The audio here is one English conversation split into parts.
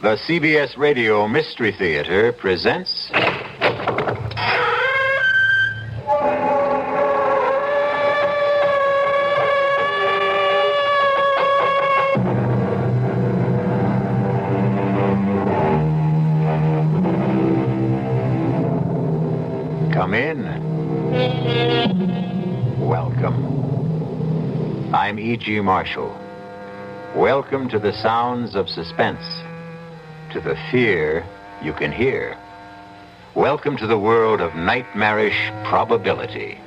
The CBS Radio Mystery Theater presents... Come in. Welcome. I'm E.G. Marshall. Welcome to the sounds of suspense, to the fear you can hear. Welcome to the world of nightmarish probability,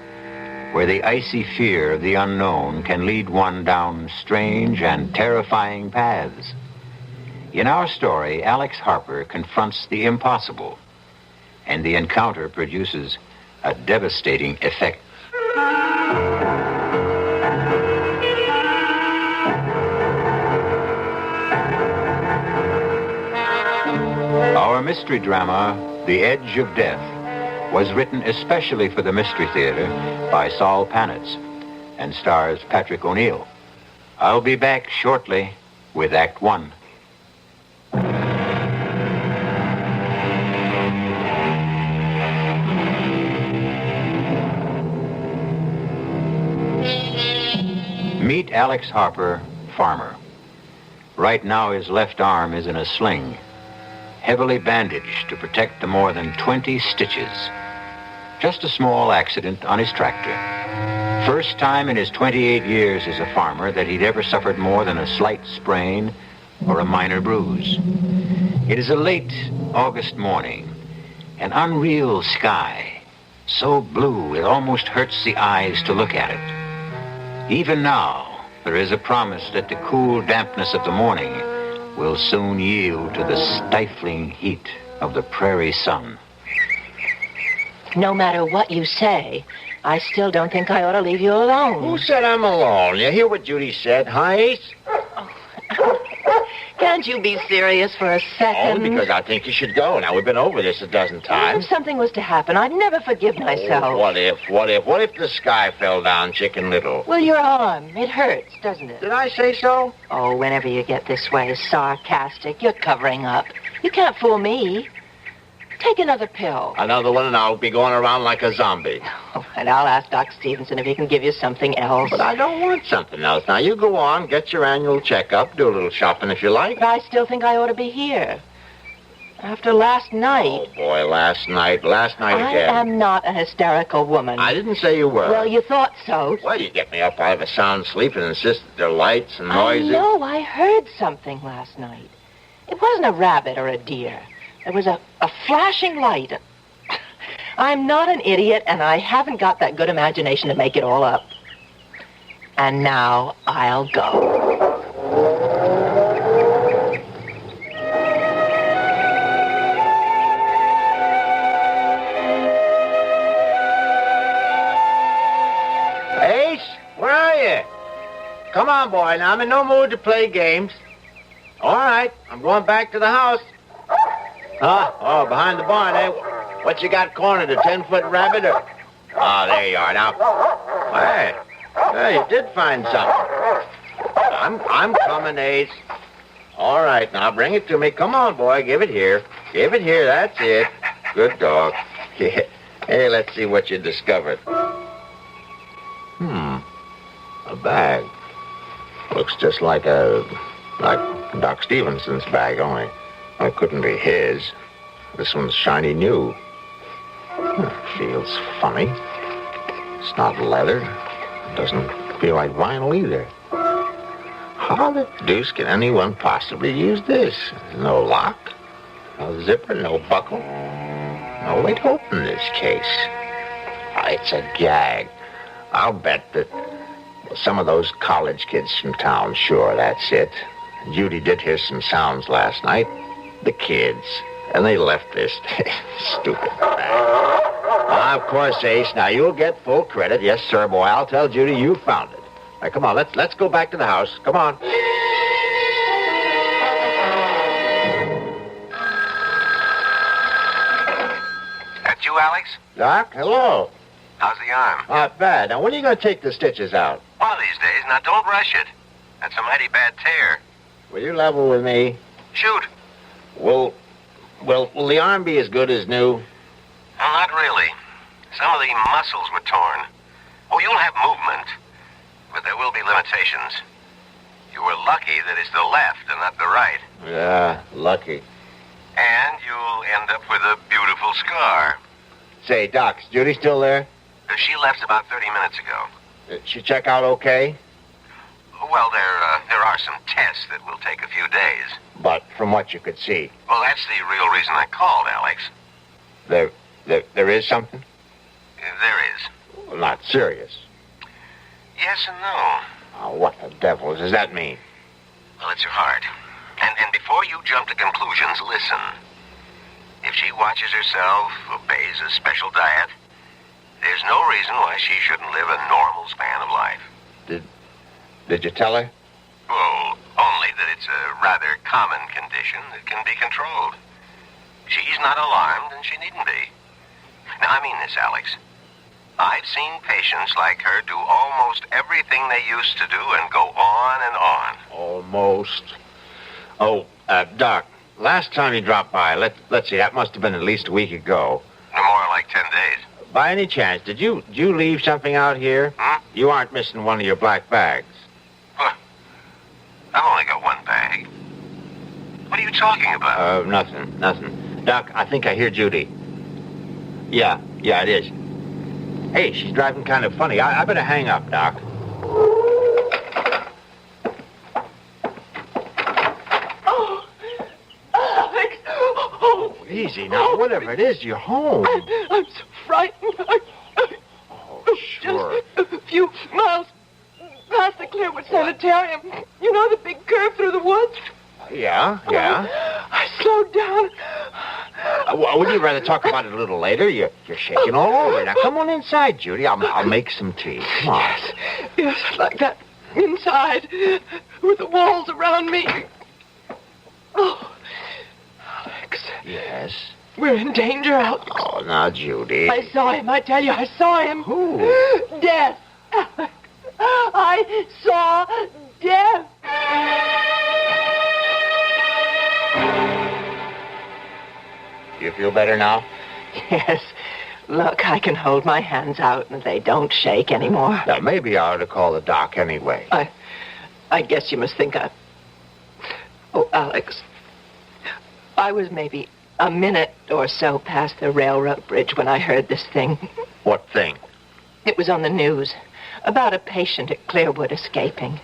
where the icy fear of the unknown can lead one down strange and terrifying paths. In our story, Alex Harper confronts the impossible, and the encounter produces a devastating effect. Our mystery drama, The Edge of Death, was written especially for the Mystery Theater by Saul Panitz and stars Patrick O'Neill. I'll be back shortly with Act One. Meet Alex Harper, farmer. Right now, his left arm is in a sling, heavily bandaged to protect the more than 20 stitches. Just a small accident on his tractor. First time in his 28 years as a farmer that he'd ever suffered more than a slight sprain or a minor bruise. It is a late August morning, an unreal sky, so blue it almost hurts the eyes to look at it. Even now, there is a promise that the cool dampness of the morning will soon yield to the stifling heat of the prairie sun. No matter what you say, I still don't think I ought to leave you alone. Who said I'm alone? You hear what Judy said, huh, Ace? Can't you be serious for a second? Only because I think you should go. Now, we've been over this a dozen times. If something was to happen, I'd never forgive myself. Oh, what if the sky fell down, Chicken Little? Well, your arm, it hurts, doesn't it? Did I say so? Oh, whenever you get this way, sarcastic, you're covering up. You can't fool me. Take another pill. Another one, and I'll be going around like a zombie. Oh, and I'll ask Doc Stevenson if he can give you something else. But I don't want something else. Now, you go on, get your annual checkup, do a little shopping if you like. But I still think I ought to be here. After last night... Oh, boy, last night again. I am not a hysterical woman. I didn't say you were. Well, you thought so. Well, you get me up out of a sound sleep and insist that there are lights and noises. I know, I heard something last night. It wasn't a rabbit or a deer. There was a flashing light. I'm not an idiot, and I haven't got that good imagination to make it all up. And now I'll go. Ace, where are you? Come on, boy. Now, I'm in no mood to play games. All right, I'm going back to the house. Huh? Oh, behind the barn, eh? What you got cornered, a 10-foot rabbit or... Oh, there you are. Now, hey, you did find something. I'm coming, Ace. All right, now, bring it to me. Come on, boy, give it here. Give it here, that's it. Good dog. Hey, let's see what you discovered. A bag. Looks just like Doc Stevenson's bag, only... It couldn't be his. This one's shiny new. Feels funny. It's not leather. It doesn't feel like vinyl either. How the deuce can anyone possibly use this? There's no lock, no zipper, no buckle. No way to open this case. It's a gag. I'll bet that some of those college kids from town, sure, that's it. Judy did hear some sounds last night. The kids. And they left this stupid bag. Of course, Ace. Now, you'll get full credit. Yes, sir, boy. I'll tell Judy you found it. All right, come on. Let's go back to the house. Come on. That you, Alex? Doc, hello. How's the arm? Not bad. Now, when are you going to take the stitches out? One of these days. Now, don't rush it. That's a mighty bad tear. Will you level with me? Shoot. Will the arm be as good as new? Well, not really. Some of the muscles were torn. Oh, you'll have movement, but there will be limitations. You were lucky that it's the left and not the right. Yeah, lucky. And you'll end up with a beautiful scar. Say, Doc, is Judy still there? She left about 30 minutes ago. Did she check out okay? Well, there are some tests that will take a few days. But from what you could see, Well, that's the real reason I called, Alex. there is something? There is. Well, not serious. Yes and no. Oh, what the devil does that mean? Well, it's your heart. And before you jump to conclusions, listen. If she watches herself, obeys a special diet, there's no reason why she shouldn't live a normal span of life. Did you tell her? Well, only that it's a rather common condition that can be controlled. She's not alarmed, and she needn't be. Now, I mean this, Alex. I've seen patients like her do almost everything they used to do and go on and on. Almost. Oh, Doc, last time you dropped by, let's see, that must have been at least a week ago. No more like 10 days. By any chance, did you leave something out here? Hmm? You aren't missing one of your black bags. Huh. I've only got one bag. What are you talking about? Nothing. Doc, I think I hear Judy. Yeah, it is. Hey, she's driving kind of funny. I better hang up, Doc. Oh, Alex. Oh, Easy now, whatever it is, you're home. I'm so frightened. Oh, sure. Just a few miles past the Clearwood Sanitarium. You know the big curve through the woods? Yeah. I slowed down. Would you rather talk about it a little later? You're shaking all over. Now, come on inside, Judy. I'll make some tea. Come on. Yes, like that. Inside, with the walls around me. Oh, Alex. Yes? We're in danger, Alex. Oh, now, Judy. I saw him. I tell you, I saw him. Who? Death. Alex. I saw death. You feel better now? Yes. Look, I can hold my hands out and they don't shake anymore. Now, maybe I ought to call the doc anyway. I guess you must think Oh, Alex. I was maybe a minute or so past the railroad bridge when I heard this thing. What thing? It was on the news about a patient at Clearwood escaping.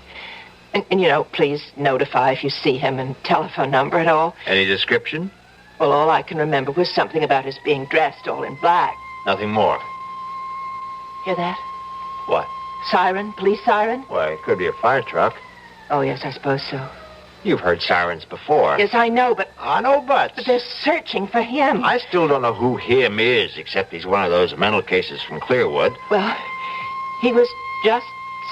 And please notify if you see him and telephone number and all. Any description? Well, all I can remember was something about his being dressed all in black. Nothing more. Hear that? What? Siren? Police siren? Why, it could be a fire truck. Oh, yes, I suppose so. You've heard sirens before. Yes, I know, but No buts. they're searching for him. I still don't know who him is, except he's one of those mental cases from Clearwood. Well, he was just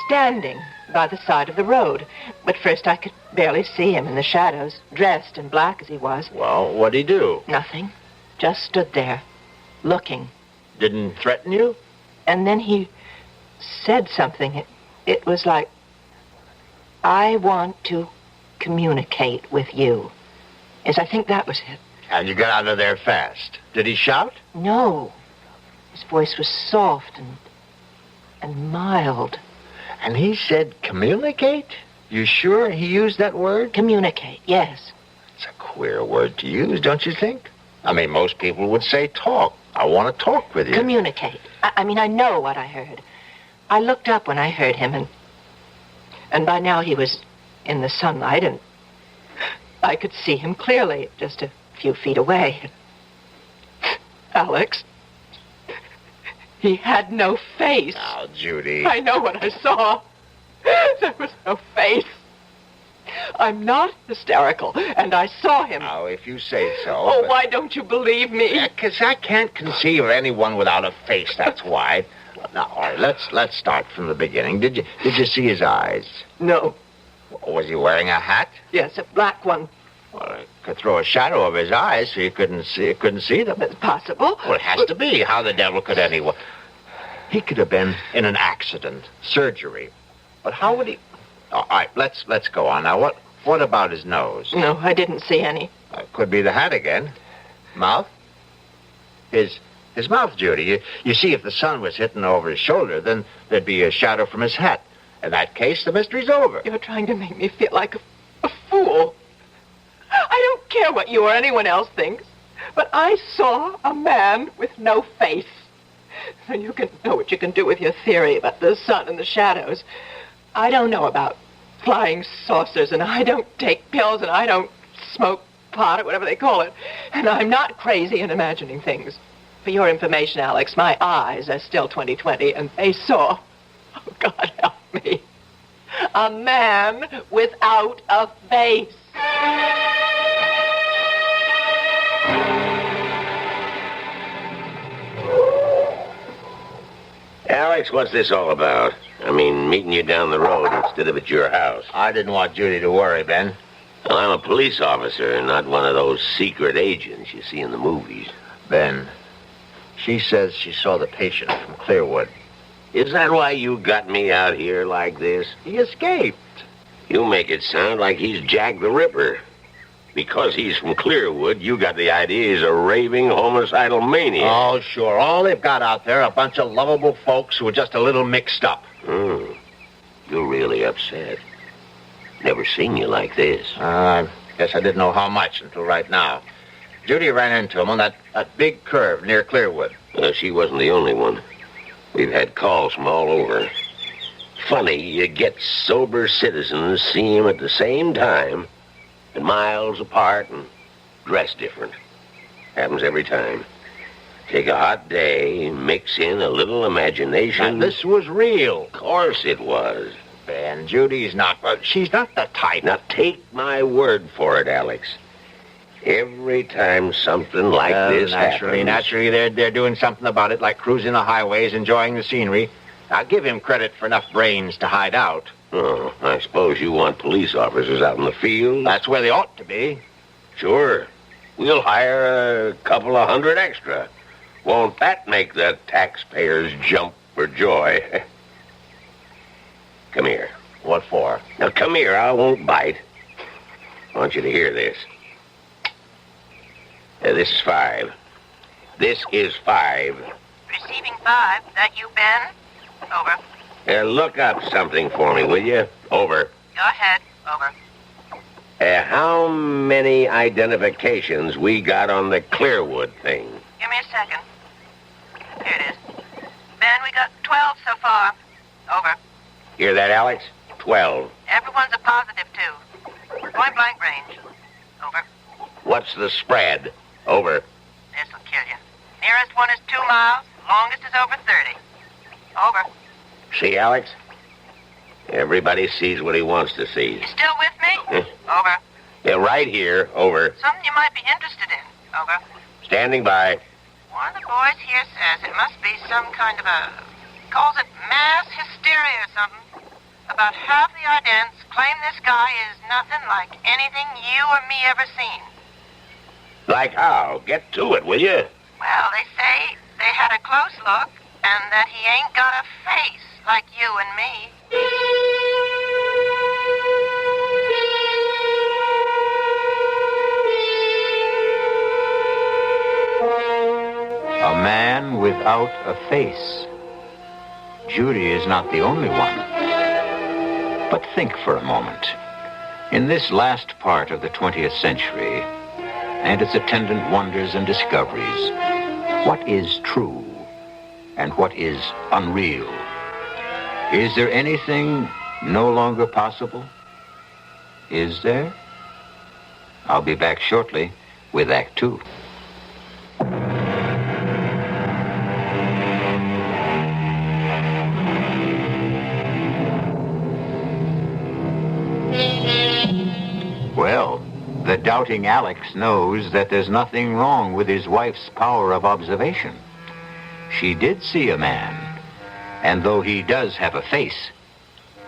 standing by the side of the road. But first I could barely see him in the shadows, dressed in black as he was. Well, what'd he do? Nothing. Just stood there, looking. Didn't threaten you? And then he said something. It was like, I want to communicate with you. Yes, I think that was it. And you got out of there fast. Did he shout? No. His voice was soft and mild. And he said communicate? You sure he used that word? Communicate, yes. It's a queer word to use, don't you think? I mean, most people would say talk. I want to talk with you. Communicate. I mean, I know what I heard. I looked up when I heard him, and by now he was in the sunlight, and I could see him clearly, just a few feet away. Alex, he had no face. Now, Judy. I know what I saw. There was no face. I'm not hysterical, and I saw him. Now, if you say so. Oh, why don't you believe me? Because I can't conceive of anyone without a face, that's why. Now, all right, let's start from the beginning. Did you see his eyes? No. Was he wearing a hat? Yes, a black one. Well, it could throw a shadow over his eyes so you couldn't see them. It's possible. Well, it has to be. How the devil could anyone? He could have been in an accident, surgery. But how would he... All right, let's go on. Now, what about his nose? No, I didn't see any. could be the hat again. Mouth? His mouth, Judy. You see, if the sun was hitting over his shoulder, then there'd be a shadow from his hat. In that case, the mystery's over. You're trying to make me feel like a fool. I don't care what you or anyone else thinks, but I saw a man with no face. So you can know what you can do with your theory about the sun and the shadows. I don't know about flying saucers, and I don't take pills, and I don't smoke pot or whatever they call it. And I'm not crazy in imagining things. For your information, Alex, my eyes are still 20/20, and they saw, oh, God help me, a man without a face. Alex, what's this all about? I mean, meeting you down the road instead of at your house. I didn't want Judy to worry, Ben. Well, I'm a police officer, not one of those secret agents you see in the movies. Ben, she says she saw the patient from Clearwood. Is that why you got me out here like this? He escaped. You make it sound like he's Jack the Ripper. Because he's from Clearwood, you got the idea he's a raving homicidal maniac. Oh, sure. All they've got out there are a bunch of lovable folks who are just a little mixed up. You're really upset. Never seen you like this. I guess I didn't know how much until right now. Judy ran into him on that big curve near Clearwood. She wasn't the only one. We've had calls from all over. Funny, you get sober citizens see him at the same time, and miles apart, and dress different. Happens every time. Take a hot day, mix in a little imagination. And this was real. Of course it was. Ben, Judy's not... she's not the type. Now take my word for it, Alex. Every time something like this happens... Naturally, they're doing something about it, like cruising the highways, enjoying the scenery. I'll give him credit for enough brains to hide out. Oh, I suppose you want police officers out in the field? That's where they ought to be. Sure. We'll hire a couple of hundred extra. Won't that make the taxpayers jump for joy? Come here. What for? Now, come here. I won't bite. I want you to hear this. This is 5. This is 5. Receiving 5. That you, Ben? Over. Look up something for me, will you? Over. Go ahead. Over. How many identifications we got on the Clearwood thing? Give me a second. Here it is. Ben, we got 12 so far. Over. Hear that, Alex? 12. Everyone's a positive, too. Point blank range. Over. What's the spread? Over. This'll kill you. Nearest one is 2 miles. Longest is over 30. Over. See, Alex? Everybody sees what he wants to see. You still with me? Over. Yeah, right here. Over. Something you might be interested in. Over. Standing by. One of the boys here says it must be some kind of calls it mass hysteria or something. About half the idents claim this guy is nothing like anything you or me ever seen. Like how? Get to it, will you? Well, they say they had a close look and that he ain't got a face like you and me. A man without a face. Judy is not the only one. But think for a moment. In this last part of the 20th century, and its attendant wonders and discoveries, what is true and what is unreal? Is there anything no longer possible? Is there? I'll be back shortly with Act 2. Well, the doubting Alex knows that there's nothing wrong with his wife's power of observation. She did see a man, and though he does have a face,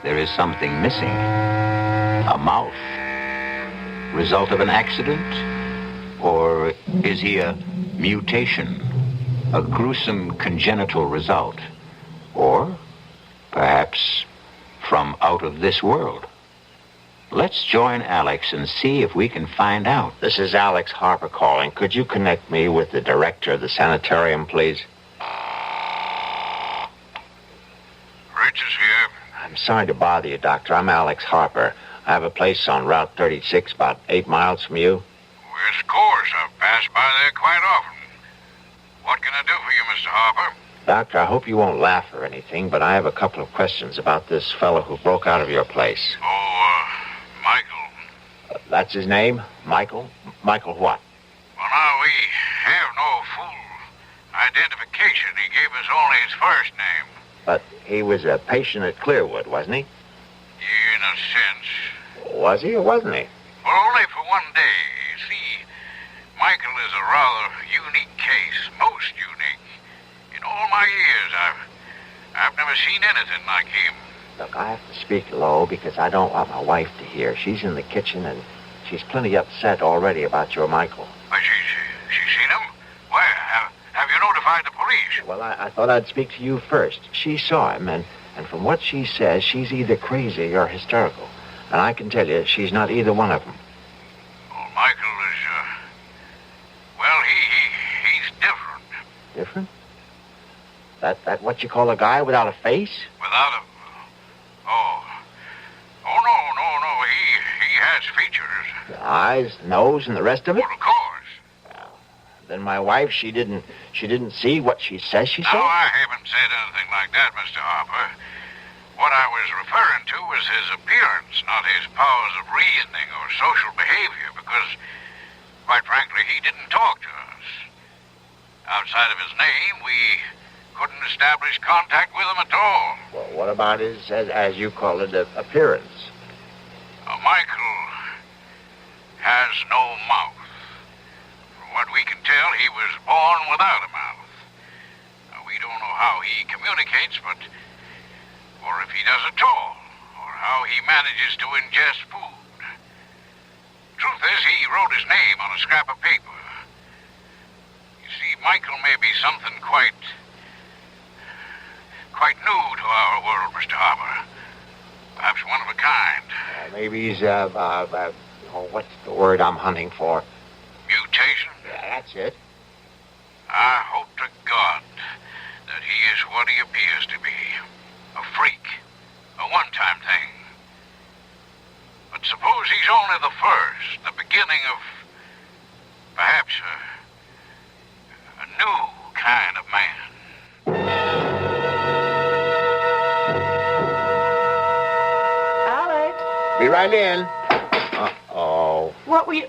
there is something missing. A mouth. Result of an accident? Or is he a mutation? A gruesome congenital result? Or perhaps from out of this world? Let's join Alex and see if we can find out. This is Alex Harper calling. Could you connect me with the director of the sanitarium, please? Rich is here. I'm sorry to bother you, Doctor. I'm Alex Harper. I have a place on Route 36, about 8 miles from you. Yes, of course. I've passed by there quite often. What can I do for you, Mr. Harper? Doctor, I hope you won't laugh or anything, but I have a couple of questions about this fellow who broke out of your place. Oh, Michael. That's his name? Michael? Michael what? Well, now, we have no full identification. He gave us only his first name. But he was a patient at Clearwood, wasn't he? In a sense. Was he or wasn't he? Well, only for one day. You see, Michael is a rather unique case, most unique. In all my years, I've never seen anything like him. Look, I have to speak low because I don't want my wife to hear. She's in the kitchen and she's plenty upset already about your Michael. But she's seen him? Where? Have you notified the police? Well, I thought I'd speak to you first. She saw him, and from what she says, she's either crazy or hysterical. And I can tell you, she's not either one of them. Well, Michael is, well, he's different. Different? That what you call a guy without a face? Without a... Oh, no. He has features. The eyes, nose, and the rest of it? Well, of course. Well, then my wife, she didn't see what she says she saw? No, I haven't said anything like that, Mr. Harper. What I was referring to was his appearance, not his powers of reasoning or social behavior, because, quite frankly, he didn't talk to us. Outside of his name, we couldn't establish contact with him at all. Well, what about his, as you call it, appearance? Michael has no mouth. From what we can tell, he was born without a mouth. We don't know how he communicates, or if he does at all, or how he manages to ingest food. Truth is, he wrote his name on a scrap of paper. You see, Michael may be something quite new to our world, Mr. Harper. Perhaps one of a kind. Maybe he's, what's the word I'm hunting for? Mutation? Yeah, that's it. I hope to God that he is what he appears to be. A freak. A one-time thing. But suppose he's only the first, the beginning of perhaps a new kind of man. Be right in. Uh-oh. What were you...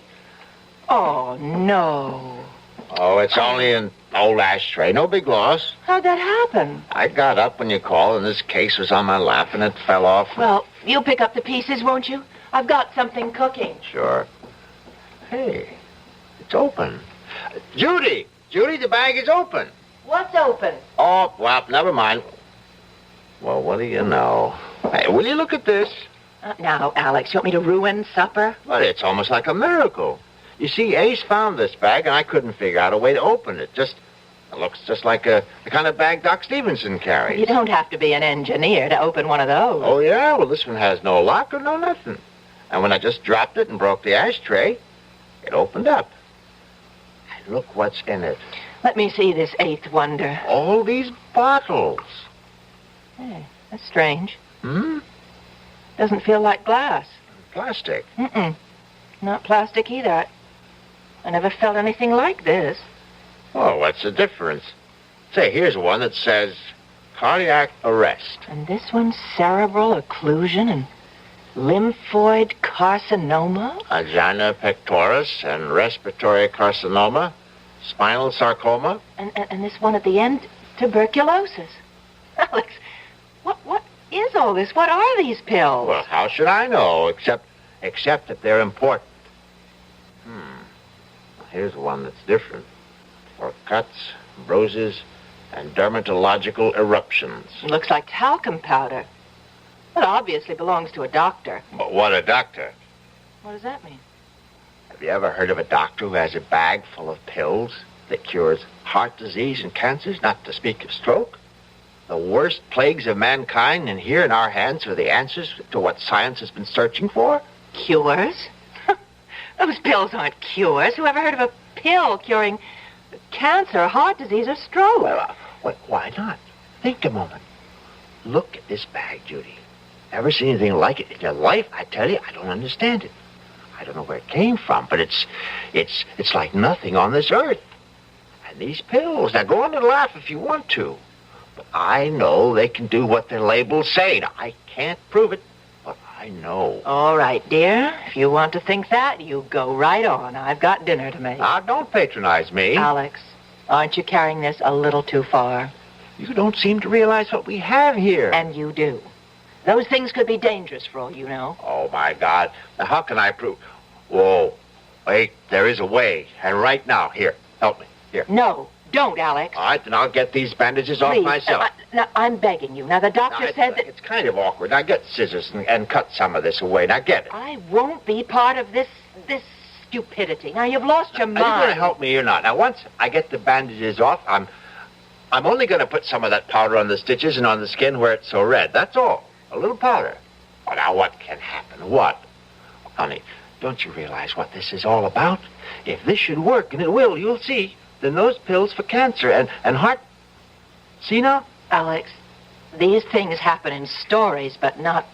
Oh, no. Oh, it's only an old ashtray. No big loss. How'd that happen? I got up when you called, and this case was on my lap, and it fell off. Well, you'll pick up the pieces, won't you? I've got something cooking. Sure. Hey, it's open. Judy, the bag is open. What's open? Oh, well, never mind. Well, what do you know? Hey, will you look at this? Now, Alex, you want me to ruin supper? Well, it's almost like a miracle. You see, Ace found this bag, and I couldn't figure out a way to open it. It looks just like the kind of bag Doc Stevenson carries. You don't have to be an engineer to open one of those. Oh, yeah? Well, this one has no lock or no nothing. And when I just dropped it and broke the ashtray, it opened up. And look what's in it. Let me see this eighth wonder. All these bottles. Hey, that's strange. Hmm? Doesn't feel like glass. Plastic. Mm-mm. Not plastic either. I never felt anything like this. Oh, what's the difference? Say, here's one that says cardiac arrest. And this one's cerebral occlusion and lymphoid carcinoma? Angina pectoris and respiratory carcinoma. Spinal sarcoma. And this one at the end, tuberculosis. Alex, what is all this? What are these pills? Well, how should I know, except that they're important. Here's one that's different. For cuts, bruises, and dermatological eruptions. It looks like talcum powder. It obviously belongs to a doctor. But what a doctor. What does that mean? Have you ever heard of a doctor who has a bag full of pills that cures heart disease and cancers, not to speak of stroke? The worst plagues of mankind, and here in our hands are the answers to what science has been searching for? Cures? Those pills aren't cures. Who ever heard of a pill curing cancer, heart disease, or stroke? Well, why not? Think a moment. Look at this bag, Judy. Never seen anything like it in your life. I tell you, I don't understand it. I don't know where it came from, but it's like nothing on this earth. And these pills, now go on and laugh if you want to. But I know they can do what their labels say. Now, I can't prove it, but I know. All right, dear. If you want to think that, you go right on. I've got dinner to make. Now, don't patronize me. Alex, aren't you carrying this a little too far? You don't seem to realize what we have here. And you do. Those things could be dangerous for all you know. Oh, my God. Now, how can I prove? Whoa. Wait, there is a way. And right now, here, help me. Here. No, don't, Alex. All right, then I'll get these bandages off Please, myself. Now, I'm begging you. Now, the doctor said that... It's kind of awkward. Now, get scissors and cut some of this away. Now, get it. I won't be part of this stupidity. Now, you've lost your mind. Are you going to help me or not? Now, once I get the bandages off, I'm only going to put some of that powder on the stitches and on the skin where it's so red. That's all. A little powder. Well, now, what can happen? What? Honey, don't you realize what this is all about? If this should work, and it will, you'll see, then those pills for cancer and heart... See now? Alex, these things happen in stories, but not...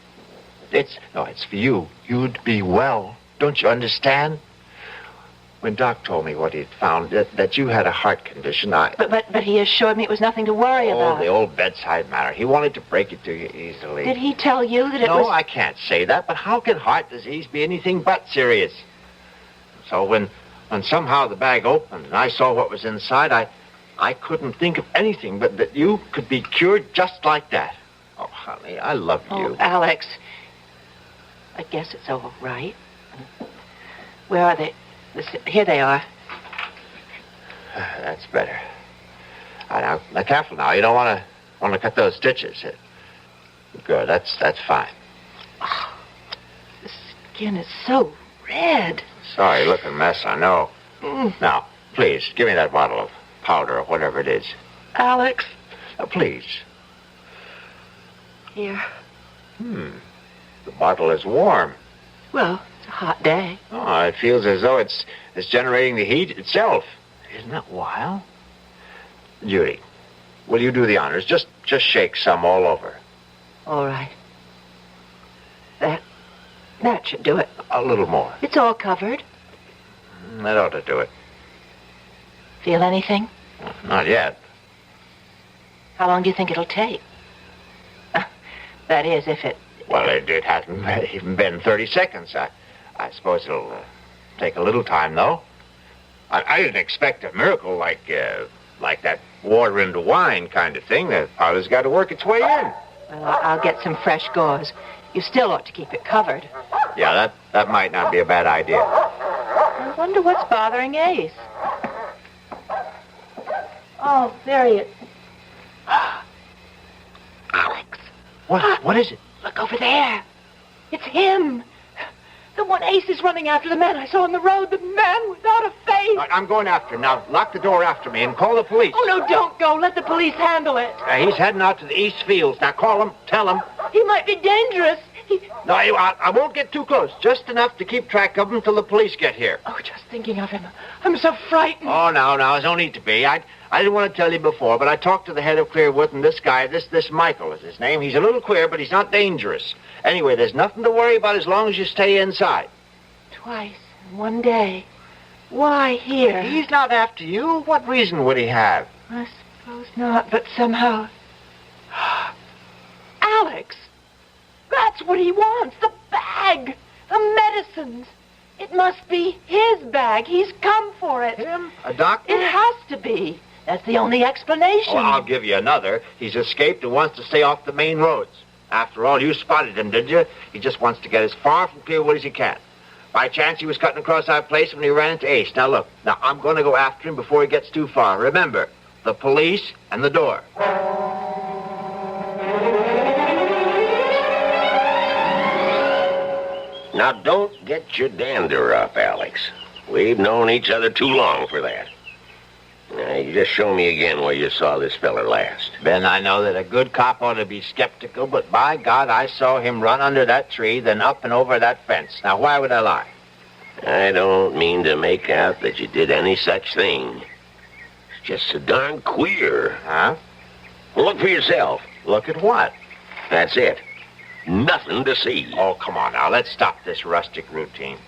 It's for you. You'd be well. Don't you understand? When Doc told me what he'd found, that you had a heart condition, But he assured me it was nothing to worry about. Oh, the old bedside manner. He wanted to break it to you easily. Did he tell you that it was... No, I can't say that, but how can heart disease be anything but serious? So when somehow the bag opened and I saw what was inside, I couldn't think of anything but that you could be cured just like that. Oh, honey, I love you. Oh, Alex, I guess it's all right. Where are they? Here they are. That's better. Now, careful now. You don't want to cut those stitches. Good. That's fine. Oh, the skin is so red. Sorry, looking mess, I know. Now, please, give me that bottle of powder or whatever it is. Alex. Now, please. Here. The bottle is warm. Well, it's a hot day. Oh, it feels as though it's generating the heat itself. Isn't that wild? Judy, will you do the honors? Just shake some all over. All right. That should do it. A little more. It's all covered. That ought to do it. Feel anything? Not yet. How long do you think it'll take? That is, if it... Well, it hasn't even been 30 seconds. I suppose it'll take a little time, though. I didn't expect a miracle like that water into wine kind of thing. The powder's got to work its way in. Well, I'll get some fresh gauze. You still ought to keep it covered. Yeah, that might not be a bad idea. I wonder what's bothering Ace. Oh, there he is. Alex. What is it? Look over there. It's him. The one Ace is running after, the man I saw on the road, the man without a face. All right, I'm going after him. Now, lock the door after me and call the police. Oh, no, don't go. Let the police handle it. He's heading out to the East Fields. Now, call him. Tell him. He might be dangerous. No, I won't get too close. Just enough to keep track of him until the police get here. Oh, just thinking of him. I'm so frightened. Oh, now, there's no need to be. I didn't want to tell you before, but I talked to the head of Clearwood, and this guy, this Michael is his name. He's a little queer, but he's not dangerous. Anyway, there's nothing to worry about as long as you stay inside. Twice in one day. Why here? He's not after you. What reason would he have? I suppose not, but somehow... Alex! That's what he wants, the bag, the medicines. It must be his bag. He's come for it. Him? A doctor? It has to be. That's the only explanation. Oh, I'll give you another. He's escaped and wants to stay off the main roads. After all, you spotted him, did you? He just wants to get as far from Clearwood as he can. By chance, he was cutting across our place when he ran into Ace. Now, look. Now, I'm going to go after him before he gets too far. Remember, the police and the door. Now, don't get your dander up, Alex. We've known each other too long for that. Now, you just show me again where you saw this feller last. Ben, I know that a good cop ought to be skeptical, but by God, I saw him run under that tree, then up and over that fence. Now, why would I lie? I don't mean to make out that you did any such thing. It's just so darn queer. Huh? Well, look for yourself. Look at what? That's it. Nothing to see. Oh, come on now. Let's stop this rustic routine.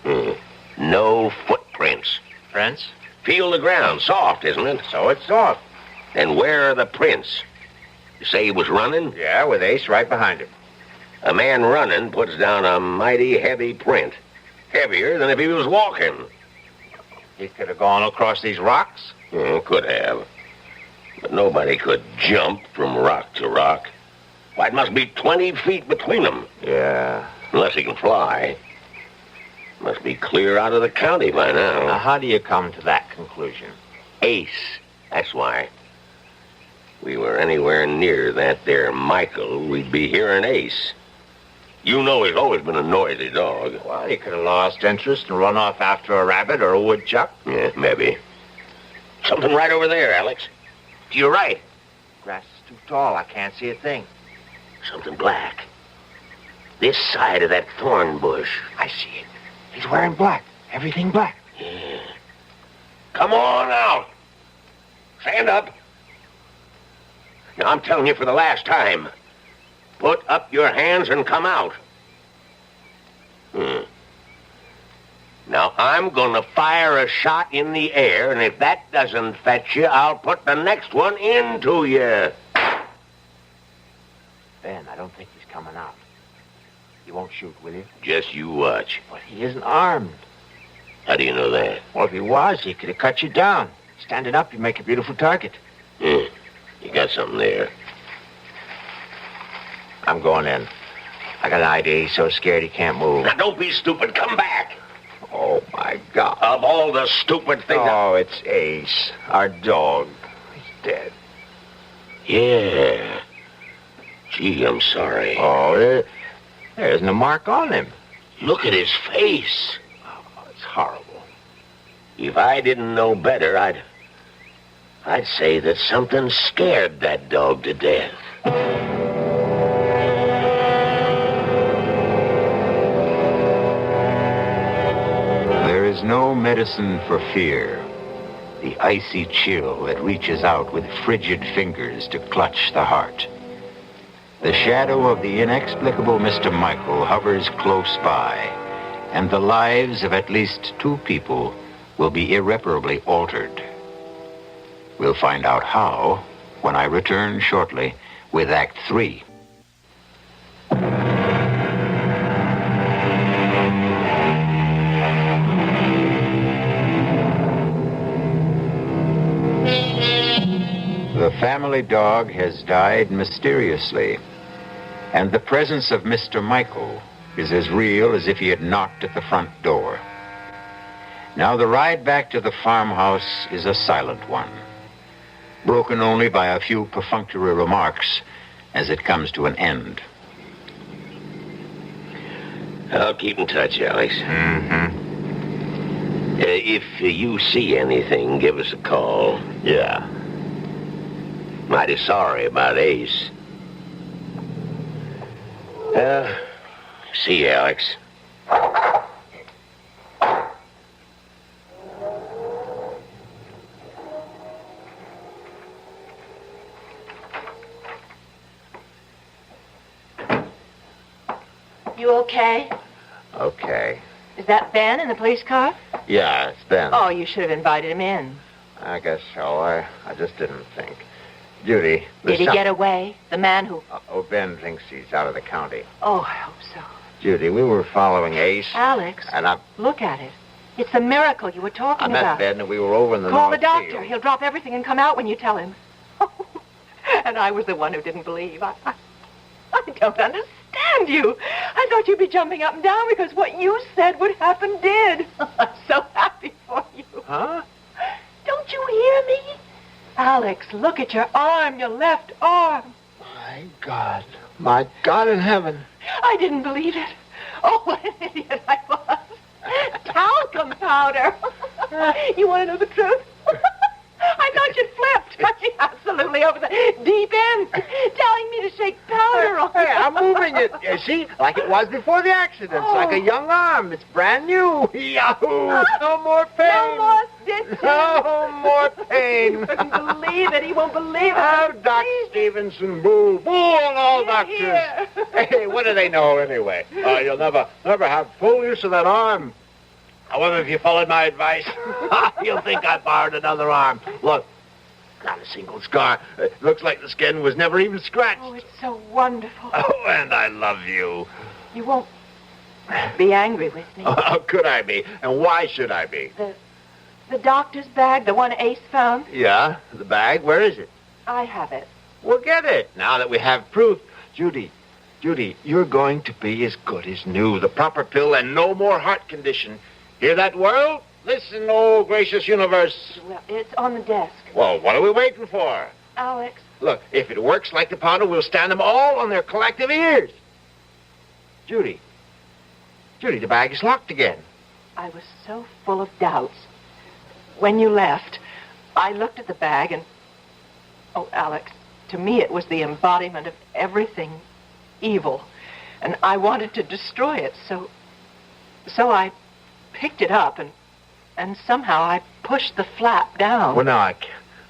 No footprints. Prince? Feel the ground. Soft, isn't it? So it's soft. And where are the prints? You say he was running? Yeah, with Ace right behind him. A man running puts down a mighty heavy print. Heavier than if he was walking. He could have gone across these rocks. Could have. But nobody could jump from rock to rock. Why, it must be 20 feet between them. Yeah. Unless he can fly. Must be clear out of the county by now. Now, how do you come to that conclusion? Ace. That's why. We were anywhere near that there Michael, we'd be hearing Ace. You know he's always been a noisy dog. Well, he could have lost interest and run off after a rabbit or a woodchuck. Yeah, maybe. Something right over there, Alex. To your right. Grass is too tall. I can't see a thing. Something black. This side of that thorn bush. I see it. He's wearing black. Everything black. Yeah. Come on out. Stand up. Now, I'm telling you for the last time. Put up your hands and come out. Now, I'm going to fire a shot in the air, and if that doesn't fetch you, I'll put the next one into you. Ben, I don't think he's coming out. You won't shoot, will you? Just you watch. But he isn't armed. How do you know that? Well, if he was, he could have cut you down. Standing up, you make a beautiful target. You got something there. I'm going in. I got an idea. He's so scared he can't move. Now, don't be stupid. Come back. Oh, my God. Of all the stupid things... Oh, it's Ace, our dog. He's dead. Yeah. Gee, I'm sorry. Oh, there isn't a mark on him. Look at his face. Oh, it's horrible. If I didn't know better, I'd say that something scared that dog to death. There is no medicine for fear. The icy chill that reaches out with frigid fingers to clutch the heart. The shadow of the inexplicable Mr. Michael hovers close by, and the lives of at least 2 people will be irreparably altered. We'll find out how when I return shortly with Act 3. The family dog has died mysteriously, and the presence of Mr. Michael is as real as if he had knocked at the front door. Now the ride back to the farmhouse is a silent one, broken only by a few perfunctory remarks as it comes to an end. I'll keep in touch, Alex. If you see anything, give us a call. Yeah. Mighty sorry about Ace. See you, Alex. You okay? Okay. Is that Ben in the police car? Yeah, it's Ben. Oh, you should have invited him in. I guess so. I just didn't think. Judy. Did he get away? The man who... Oh, Ben thinks he's out of the county. Oh, I hope so. Judy, we were following Ace. Alex, And look at it. It's the miracle you were talking I met about. Ben and we were over in the Call North the doctor. Field. He'll drop everything and come out when you tell him. And I was the one who didn't believe. I don't understand you. I thought you'd be jumping up and down because what you said would happen did. I'm so happy for you. Huh? Don't you hear me? Alex, look at your arm, your left arm. My God in heaven. I didn't believe it. Oh, what an idiot I was. Talcum powder. You want to know the truth? I thought touching absolutely over the deep end, telling me to shake powder on Hey, I'm moving it. You see, like it was before the accident. It's like a young arm. It's brand new. Yahoo! No more pain. No more stitches. No more pain. He couldn't believe it. He won't believe it. Oh, Doc Stevenson, boo. Boo on all doctors. Here. Hey, what do they know anyway? You'll never have full use of that arm. However, if you followed my advice, you'll think I borrowed another arm. Look, not a single scar. It looks like the skin was never even scratched. Oh, it's so wonderful. Oh, and I love you. You won't be angry with me. How could I be? And why should I be? The doctor's bag, the one Ace found, Yeah, the bag. Where is it? I have it. We'll get it now that we have proof. Judy, you're going to be as good as new. The proper pill and no more heart condition. Hear that, world? Listen, oh gracious universe. Well, it's on the desk. Well, what are we waiting for? Alex. Look, if it works like the powder, we'll stand them all on their collective ears. Judy, the bag is locked again. I was so full of doubts. When you left, I looked at the bag and... Oh, Alex, to me it was the embodiment of everything evil. And I wanted to destroy it, so I picked it up and somehow I pushed the flap down. Well, now,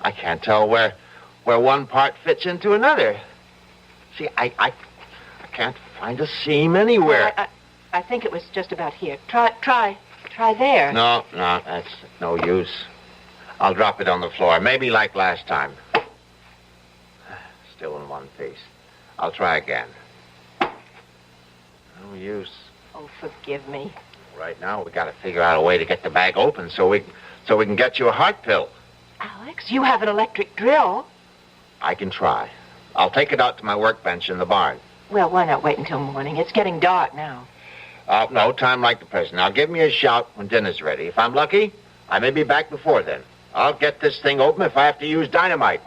I can't tell where one part fits into another. See, I can't find a seam anywhere. I think it was just about here. Try there. No, that's no use. I'll drop it on the floor, maybe like last time. Still in one piece. I'll try again. No use. Oh, forgive me. Right now, we got to figure out a way to get the bag open so we can get you a heart pill. Alex, you have an electric drill. I can try. I'll take it out to my workbench in the barn. Well, why not wait until morning? It's getting dark now. No time like the present. Now, give me a shout when dinner's ready. If I'm lucky, I may be back before then. I'll get this thing open if I have to use dynamite.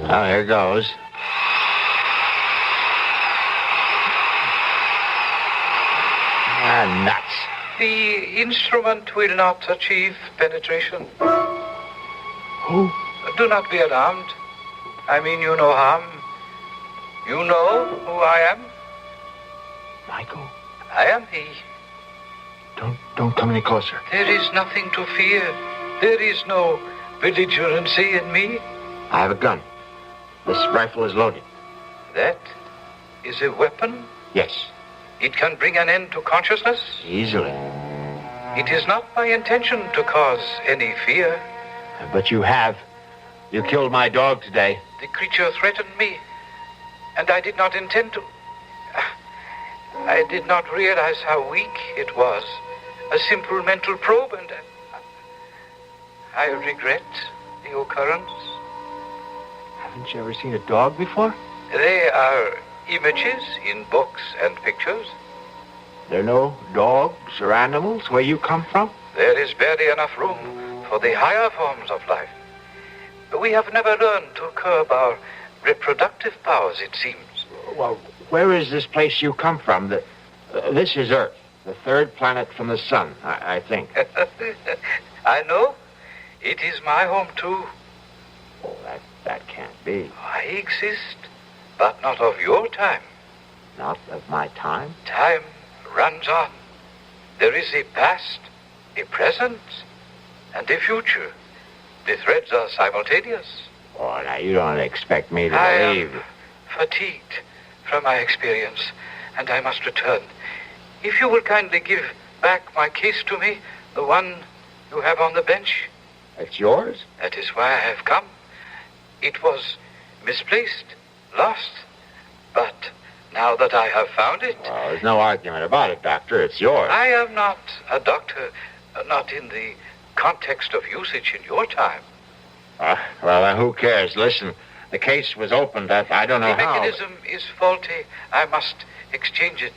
Oh, here goes. Nuts. The instrument will not achieve penetration. Who? Do not be alarmed. I mean you no harm. You know who I am? Michael, I am he. don't come any closer. There is nothing to fear. There is no belligerency in me. I have a gun. This rifle is loaded. That is a weapon. Yes, It can bring an end to consciousness. easily. It is not my intention to cause any fear. But you have. You killed my dog today. The creature threatened me, and I did not intend to. I did not realize how weak it was. A simple mental probe, and I regret the occurrence. Haven't you ever seen a dog before? They are images in books and pictures. There are no dogs or animals where you come from? There is barely enough room for the higher forms of life. We have never learned to curb our reproductive powers, it seems. Well, where is this place you come from? This is Earth, the third planet from the sun, I think. I know. It is my home, too. Oh, that can't be. I exist, but not of your time. Not of my time? Time runs on. There is a past, a present, and a future. The threads are simultaneous. Oh, now, you don't expect me to I believe. am fatigued from my experience, and I must return. If you will kindly give back my case to me, the one you have on the bench. It's yours? That is why I have come. It was misplaced, lost. But now that I have found it... Well, there's no argument about it, Doctor. It's yours. I am not a doctor, not in the context of usage in your time. Well, who cares? Listen, the case was opened. I don't know The how. mechanism is faulty. I must exchange it.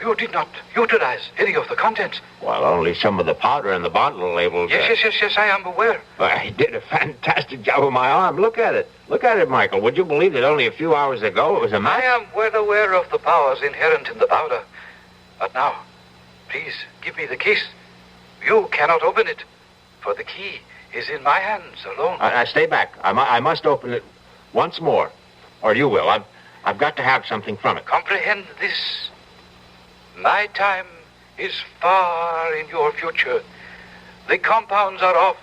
You did not utilize any of the contents. Well, only some of the powder in the bottle labeled... Yes, I am aware. Well, he did a fantastic job with my arm. Look at it. Look at it, Michael. Would you believe that only a few hours ago it was a I match? am well aware of the powers inherent in the powder. But now, please, give me the case. You cannot open it, for the key is in my hands alone. I stay back. I must open it once more, or you will. I've got to have something from it. Comprehend this. My time is far in your future. The compounds are of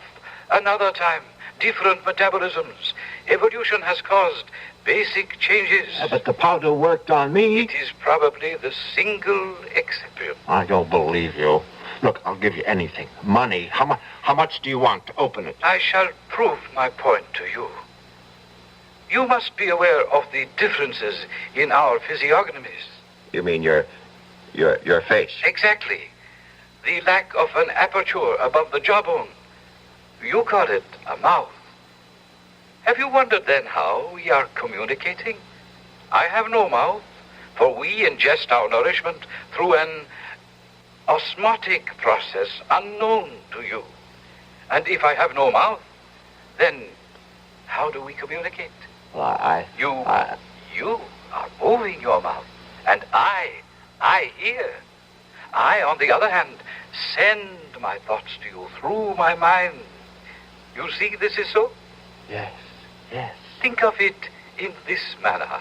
another time, different metabolisms. Evolution has caused basic changes. But the powder worked on me. It is probably the single exception. I don't believe you. Look, I'll give you anything. Money. How much do you want to open it? I shall prove my point to you. You must be aware of the differences in our physiognomies. You mean your face? Exactly. The lack of an aperture above the jawbone. You call it a mouth. Have you wondered then how we are communicating? I have no mouth, for we ingest our nourishment through an osmotic process unknown to you. And if I have no mouth, then how do we communicate? Well, You are moving your mouth, and I hear. I, on the other hand, send my thoughts to you through my mind. You see this is so? Yes. Think of it in this manner.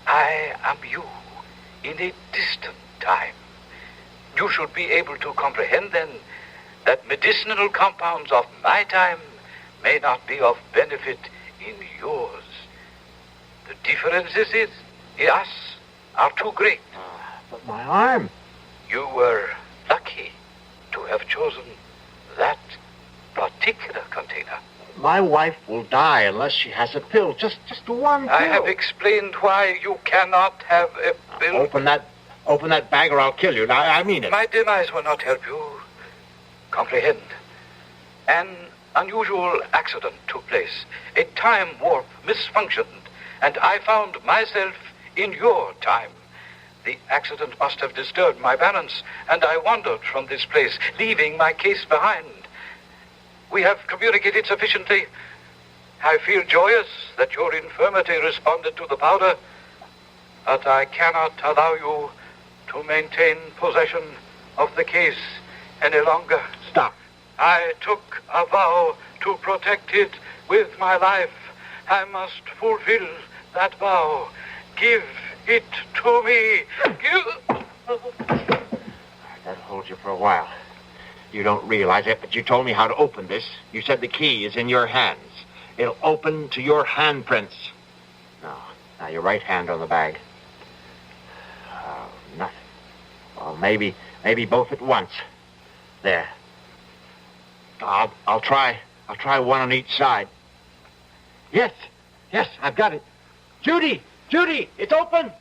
I am you in a distant time. You should be able to comprehend then that medicinal compounds of my time may not be of benefit in yours. The differences in us are too great. But my arm. You were lucky to have chosen that particular container. My wife will die unless she has a pill. Just one pill. I have explained why you cannot have a pill. Open that bag or I'll kill you. Now, I mean it. My demise will not help you. Comprehend. An unusual accident took place. A time warp misfunctioned, and I found myself in your time. The accident must have disturbed my balance, and I wandered from this place, leaving my case behind. We have communicated sufficiently. I feel joyous that your infirmity responded to the powder, but I cannot allow you to maintain possession of the case any longer. Stop. I took a vow to protect it with my life. I must fulfill that vow. Give it to me. That'll hold you for a while. You don't realize it, but you told me how to open this. You said the key is in your hands. It'll open to your handprints. Now your right hand on the bag. Oh, nothing. Well, maybe both at once. There. I'll try one on each side. Yes, I've got it. Judy, it's open.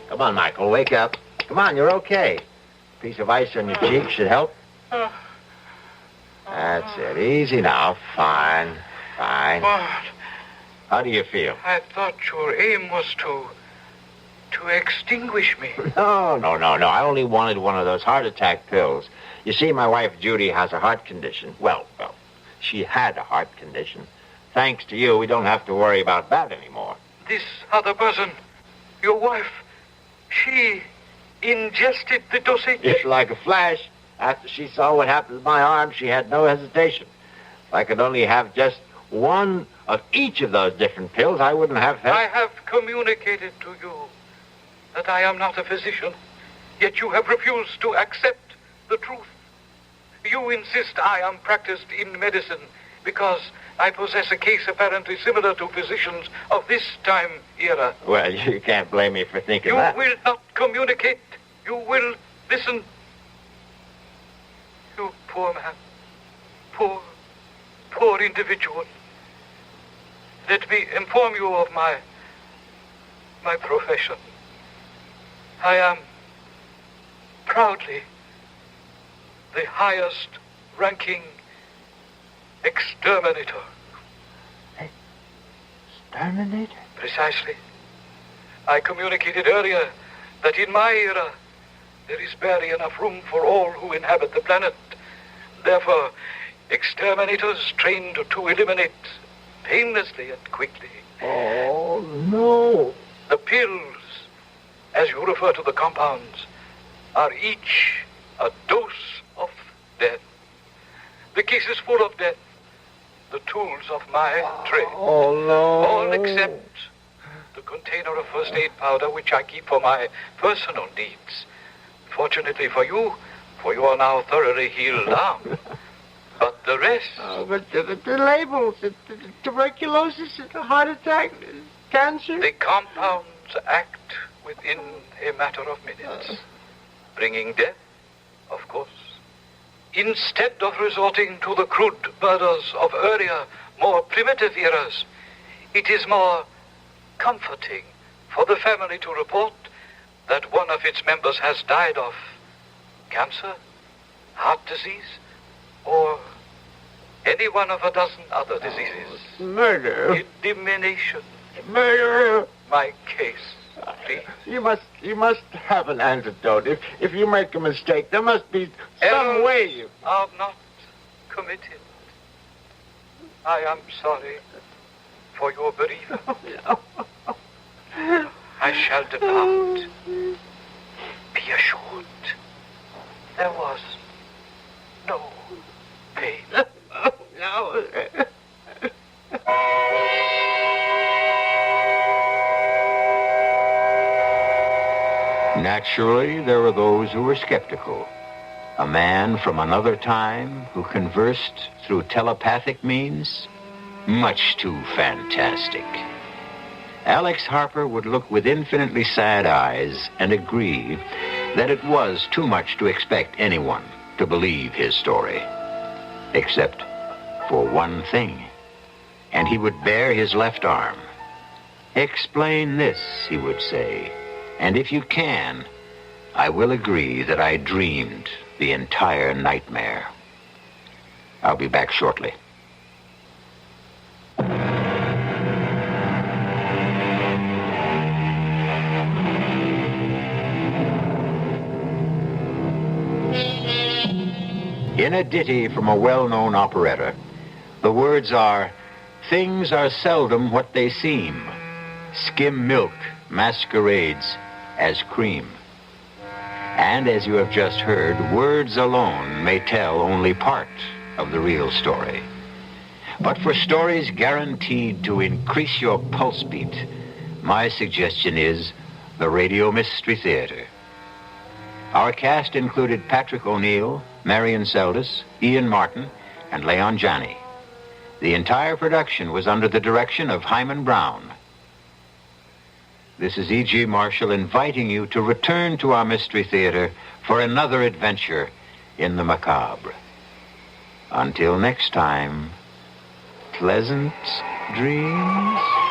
Come on, Michael, wake up. Come on, you're okay. A piece of ice on your cheek should help. That's it. Easy now. Fine. But How do you feel? I thought your aim was to extinguish me. No. I only wanted one of those heart attack pills. You see, my wife, Judy, has a heart condition. Well, she had a heart condition. Thanks to you, we don't have to worry about that anymore. This other person, your wife, she ingested the dosage. It's like a flash. After she saw what happened to my arm, she had no hesitation. If I could only have just one of each of those different pills, I wouldn't have... I have communicated to you that I am not a physician, yet you have refused to accept the truth. You insist I am practiced in medicine because I possess a case apparently similar to physicians of this time era. Well, you can't blame me for thinking that. You will not communicate. You will listen. You poor man. Poor individual. Let me inform you of my profession. I am proudly the highest ranking exterminator. Exterminator? Precisely. I communicated earlier that in my era there is barely enough room for all who inhabit the planet. Therefore, exterminators trained to eliminate painlessly and quickly. Oh, no. The pills as you refer to the compounds, are each a dose of death. The case is full of death. The tools of my trade. Oh, no. All except the container of first aid powder which I keep for my personal needs. Fortunately for you are now thoroughly healed down. But the rest... But the labels, the tuberculosis, the heart attack, cancer... The compounds act within a matter of minutes, bringing death, of course. Instead of resorting to the crude murders of earlier, more primitive eras, it is more comforting for the family to report that one of its members has died of cancer, heart disease, or any one of a dozen other diseases. Murder. Elimination. Murder. My case, please. You must have an antidote. If you make a mistake, there must be some way you... are not committed. I am sorry for your bereavement. I shall depart. Be assured, there was no pain. No. Naturally, there were those who were skeptical. A man from another time who conversed through telepathic means? Much too fantastic. Alex Harper would look with infinitely sad eyes and agree that it was too much to expect anyone to believe his story. Except for one thing. And he would bare his left arm. "Explain this," he would say. "And if you can, I will agree that I dreamed the entire nightmare." I'll be back shortly. In a ditty from a well-known operetta, the words are, "Things are seldom what they seem. Skim milk masquerades as cream." And as you have just heard, words alone may tell only part of the real story. But for stories guaranteed to increase your pulse beat, my suggestion is the Radio Mystery Theater. Our cast included Patrick O'Neill, Marion Seldes, Ian Martin, and Leon Janney. The entire production was under the direction of Hyman Brown. This is E.G. Marshall inviting you to return to our Mystery Theater for another adventure in the macabre. Until next time, pleasant dreams.